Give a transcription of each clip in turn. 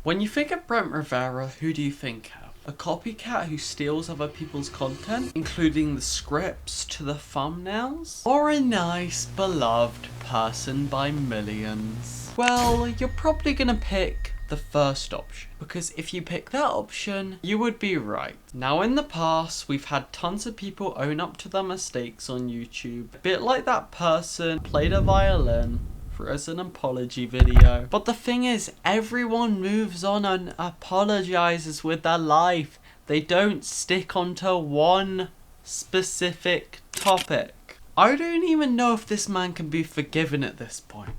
When you think of Brent Rivera, who do you think of? A copycat who steals other people's content, including the scripts to the thumbnails? Or a nice, beloved person by millions? Well, you're probably gonna pick the first option, because if you pick that option, you would be right. Now, in the past, we've had tons of people own up to their mistakes on YouTube, a bit like that person played a violin as an apology video. But the thing is, everyone moves on and apologizes with their life. They don't stick onto one specific topic. I don't even know if this man can be forgiven at this point.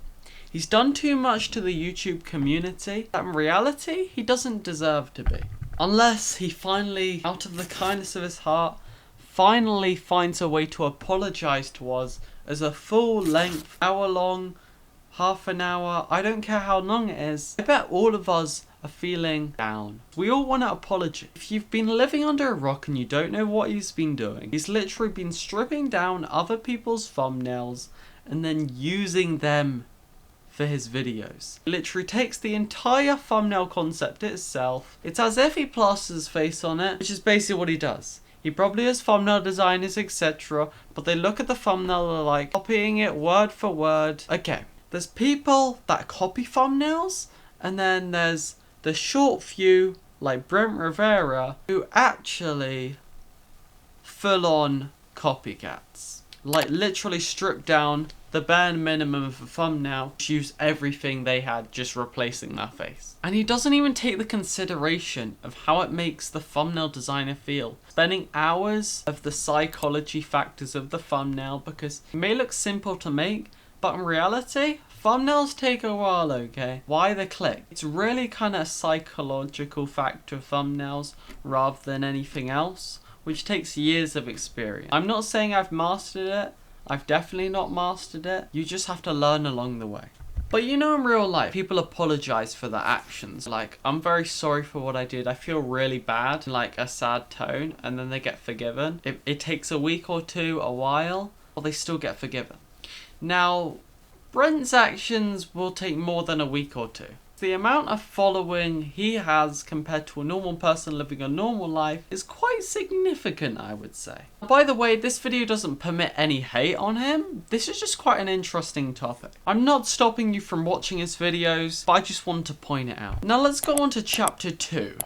He's done too much to the YouTube community that in reality, he doesn't deserve to be. Unless he finally, out of the kindness of his heart, finally finds a way to apologize to us as a full-length, hour-long, half an hour, I don't care how long it is. I bet all of us are feeling down. We all want an apology. If you've been living under a rock and you don't know what he's been doing, he's literally been stripping down other people's thumbnails and then using them for his videos. He literally takes the entire thumbnail concept itself. It's as if he plasters his face on it, which is basically what he does. He probably has thumbnail designers, etc. But they look at the thumbnail, they're like, copying it word for word. Okay. There's people that copy thumbnails, and then there's the short few, like Brent Rivera, who actually full-on copycats. Like literally strip down the bare minimum of a thumbnail, use everything they had, just replacing their face. And he doesn't even take the consideration of how it makes the thumbnail designer feel. Spending hours of the psychology factors of the thumbnail, because it may look simple to make, but in reality, thumbnails take a while, okay? Why the click? It's really kind of a psychological factor of thumbnails rather than anything else, which takes years of experience. I'm not saying I've mastered it. I've definitely not mastered it. You just have to learn along the way. But you know, in real life, people apologize for their actions. Like, I'm very sorry for what I did. I feel really bad, like a sad tone, and then they get forgiven. It takes a week or two, a while, but they still get forgiven. Now, Brent's actions will take more than a week or two. The amount of following he has compared to a normal person living a normal life is quite significant, I would say. By the way, this video doesn't permit any hate on him. This is just quite an interesting topic. I'm not stopping you from watching his videos, but I just want to point it out. Now let's go on to chapter 2,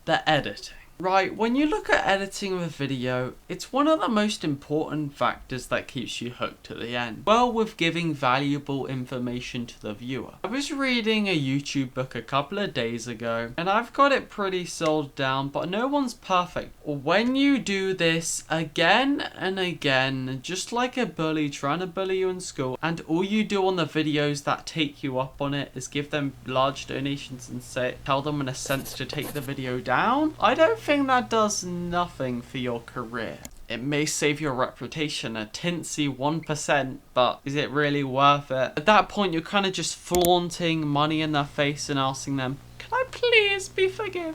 the editing. Right, when you look at editing of a video, it's one of the most important factors that keeps you hooked to the end. Well, with giving valuable information to the viewer. I was reading a YouTube book a couple of days ago, and I've got it pretty sold down, but no one's perfect. When you do this again and again, just like a bully trying to bully you in school, and all you do on the videos that take you up on it is give them large donations and tell them in a sense to take the video down, I don't think that does nothing for your career. It may save your reputation a tinsy 1%, but is it really worth it? At that point, you're kind of just flaunting money in their face and asking them, can I please be forgiven?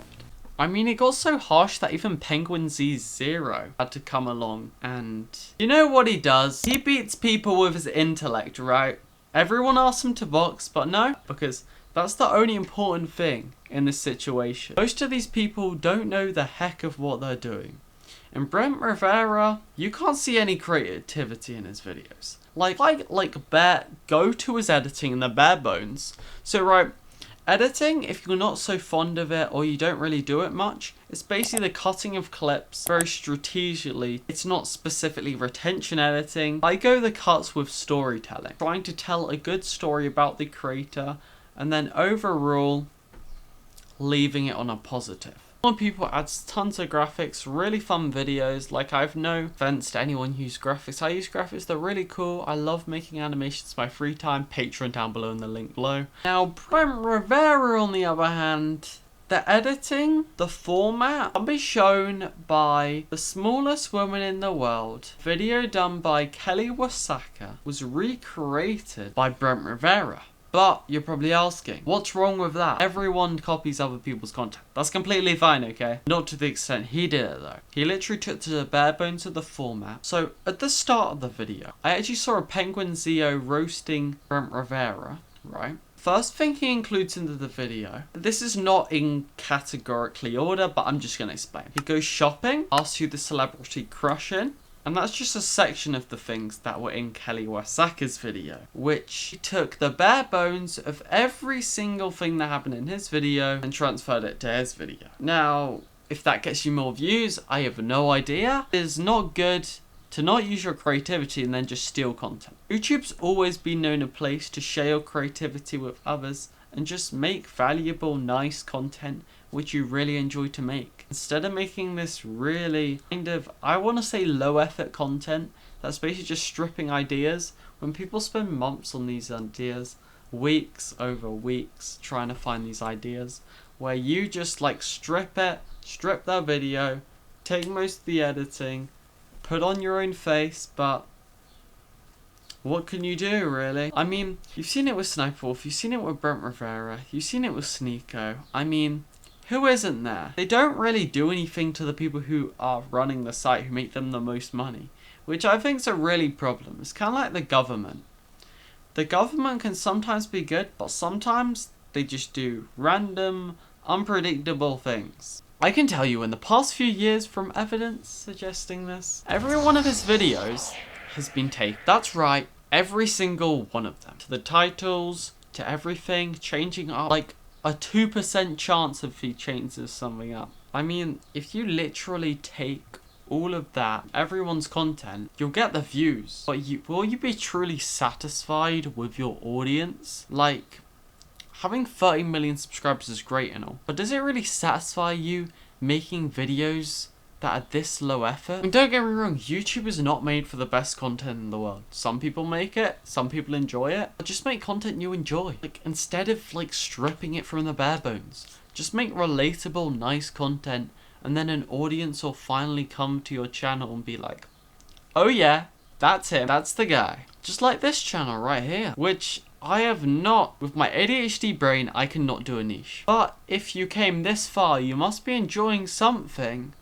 I mean, it got so harsh that even Penguin Z0 had to come along, and you know what he does? He beats people with his intellect, right? Everyone asks him to box, but no, because that's the only important thing in this situation. Most of these people don't know the heck of what they're doing. And Brent Rivera, you can't see any creativity in his videos. Go to his editing in the bare bones. So right, editing, if you're not so fond of it or you don't really do it much, it's basically the cutting of clips very strategically. It's not specifically retention editing. I go the cuts with storytelling, trying to tell a good story about the creator, and then overall, leaving it on a positive. Some people add tons of graphics, really fun videos. Like, I have no offense to anyone who uses graphics. I use graphics, they're really cool. I love making animations in my free time. Patreon down below in the link below. Now, Brent Rivera, on the other hand, the editing, the format, can be shown by the smallest woman in the world. Video done by Kelly Wasaka was recreated by Brent Rivera. But you're probably asking, what's wrong with that? Everyone copies other people's content. That's completely fine, okay? Not to the extent he did it though. He literally took to the bare bones of the format. So at the start of the video, I actually saw a Penguin Zio roasting Brent Rivera, right? first thing he includes into the video, this is not in categorically order, but I'm just going to explain. He goes shopping, asks you the celebrity crush in, and that's just a section of the things that were in Kelly Wasaka's video, which he took the bare bones of every single thing that happened in his video and transferred it to his video. Now, if that gets you more views, I have no idea. It is not good to not use your creativity and then just steal content. YouTube's always been known a place to share your creativity with others and just make valuable, nice content which you really enjoy to make. Instead of making this really kind of, I want to say low effort content that's basically just stripping ideas, when people spend months on these ideas, weeks over weeks trying to find these ideas, where you just like strip their video, take most of the editing, put on your own face, but what can you do, really? I mean, you've seen it with Sniper Wolf, you've seen it with Brent Rivera, you've seen it with Sneeko. I mean, who isn't there? They don't really do anything to the people who are running the site, who make them the most money, which I think is a really problem. It's kind of like the government. The government can sometimes be good, but sometimes they just do random, unpredictable things. I can tell you in the past few years from evidence suggesting this, every one of his videos has been taped. That's right, every single one of them. To the titles, to everything, changing up like a 2% chance if he changes something up. I mean, if you literally take all of that, everyone's content, you'll get the views. But will you be truly satisfied with your audience? Like, having 30 million subscribers is great and all, but does it really satisfy you making videos that are this low effort? I mean, don't get me wrong, YouTube is not made for the best content in the world. Some people make it, some people enjoy it, but just make content you enjoy. Like, instead of like stripping it from the bare bones, just make relatable, nice content, and then an audience will finally come to your channel and be like, oh yeah, that's him, that's the guy. Just like this channel right here, which I have not, with my ADHD brain, I cannot do a niche. But if you came this far, you must be enjoying something,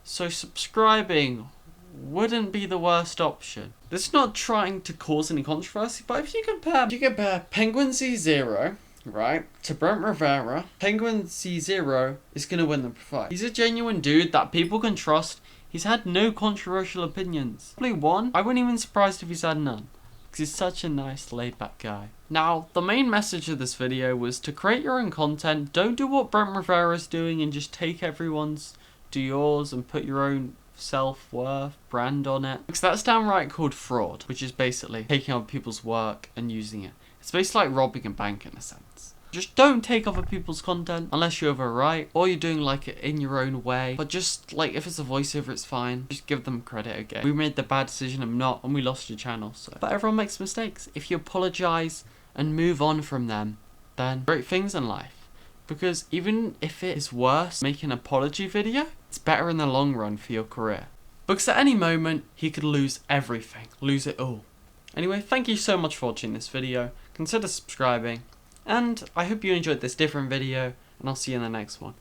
so subscribing wouldn't be the worst option. This is not trying to cause any controversy, but if you compare Penguin Z0, right, to Brent Rivera, Penguin Z0 is going to win the fight. He's a genuine dude that people can trust. He's had no controversial opinions. Probably one, I wouldn't even be surprised if he's had none, because he's such a nice laid back guy. Now, the main message of this video was to create your own content. Don't do what Brent Rivera is doing and just take everyone's, do yours and put your own self-worth brand on it, because that's downright called fraud, which is basically taking other people's work and using it. It's basically like robbing a bank in a sense. Just don't take other people's content unless you have a right, or you're doing like it in your own way. But just like, if it's a voiceover, it's fine. Just give them credit again. We made the bad decision of not, and we lost your channel. So, but everyone makes mistakes. If you apologize and move on from them, then great things in life. Because even if it is worse making an apology video, it's better in the long run for your career. Because at any moment, he could lose everything. Lose it all. Anyway, thank you so much for watching this video. Consider subscribing. And I hope you enjoyed this different video. And I'll see you in the next one.